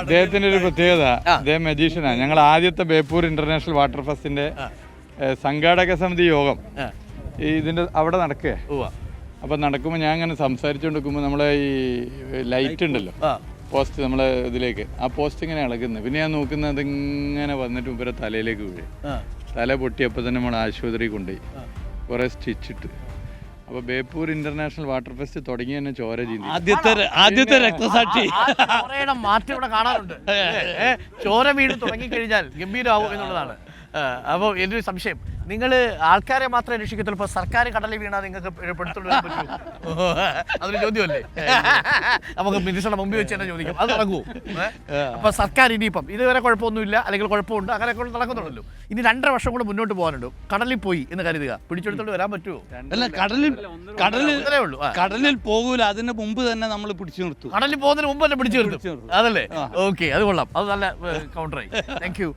ഇദ്ദേഹത്തിന്റെ ഒരു പ്രത്യേകത, ഇദ്ദേഹം മജീഷ്യനാണ്. ഞങ്ങൾ ആദ്യത്തെ ബേപ്പൂർ ഇന്റർനാഷണൽ വാട്ടർ ഫെസ്റ്റിന്റെ സംഘാടക സമിതി യോഗം ഇതിന്റെ അവിടെ നടക്കേ. അപ്പൊ നടക്കുമ്പോൾ ഞാൻ ഇങ്ങനെ സംസാരിച്ചുകൊണ്ടിരിക്കുമ്പോൾ നമ്മളെ ഈ ലൈറ്റ് ഉണ്ടല്ലോ പോസ്റ്റ്, നമ്മളെ ഇതിലേക്ക് ആ പോസ്റ്റ് ഇങ്ങനെ ഇളകുന്നത്. പിന്നെ ഞാൻ നോക്കുന്നത് അതിങ്ങനെ വന്നിട്ട് മുമ്പേ തലയിലേക്ക് വീഴും. തല പൊട്ടിയപ്പോൾ തന്നെ നമ്മൾ ആശുപത്രി കൊണ്ടുപോയി കുറെ സ്റ്റിച്ചിട്ട്. അപ്പൊ ബേപ്പൂർ ഇന്റർനാഷണൽ വാട്ടർ ഫെസ്റ്റ് തുടങ്ങി തന്നെ ചോര ചീന്തി. ആദ്യത്തെ രക്തസാക്ഷി മാറ്റം ഇവിടെ കാണാറുണ്ട്. ചോര വീട് തുടങ്ങിക്കഴിഞ്ഞാൽ ഗംഭീരമാവും എന്നുള്ളതാണ്. അപ്പോൾ എൻ്റെ ഒരു സംശയം, നിങ്ങൾ ആൾക്കാരെ മാത്രമേ രക്ഷിക്കത്തുള്ളൂ, ഇപ്പോൾ സർക്കാർ കടലിൽ വീണാൽ നിങ്ങൾക്ക് പെടുത്തുള്ളൂ പറ്റുമോ? അതൊരു ചോദ്യമല്ലേ? നമുക്ക് മിനിസ്റ്ററുടെ മുമ്പിൽ വെച്ച് തന്നെ ചോദിക്കാം, അത് നടക്കുമോ? അപ്പോൾ സർക്കാർ ഇനിയിപ്പം ഇതുവരെ കുഴപ്പമൊന്നുമില്ല, അല്ലെങ്കിൽ കുഴപ്പമുണ്ട്, അങ്ങനെയൊക്കെ നടക്കുന്നുണ്ടല്ലോ. ഇനി 2.5 വർഷം കൂടെ മുന്നോട്ട് പോകാനുണ്ട്. കടലിൽ പോയി എന്ന് കരുതുക, പിടിച്ചെടുത്തോണ്ട് വരാൻ പറ്റുമോ? അല്ല, കടലിൽ പോകൂല, അതിന് മുമ്പ് തന്നെ നമ്മൾ പിടിച്ചു നിർത്തും. കടലിൽ പോകുന്നതിന് മുമ്പ് തന്നെ പിടിച്ചു നിർത്തും. അതല്ലേ? ഓക്കെ, അത് കൊള്ളാം, അത് നല്ല കൗണ്ടറായി. Thank you.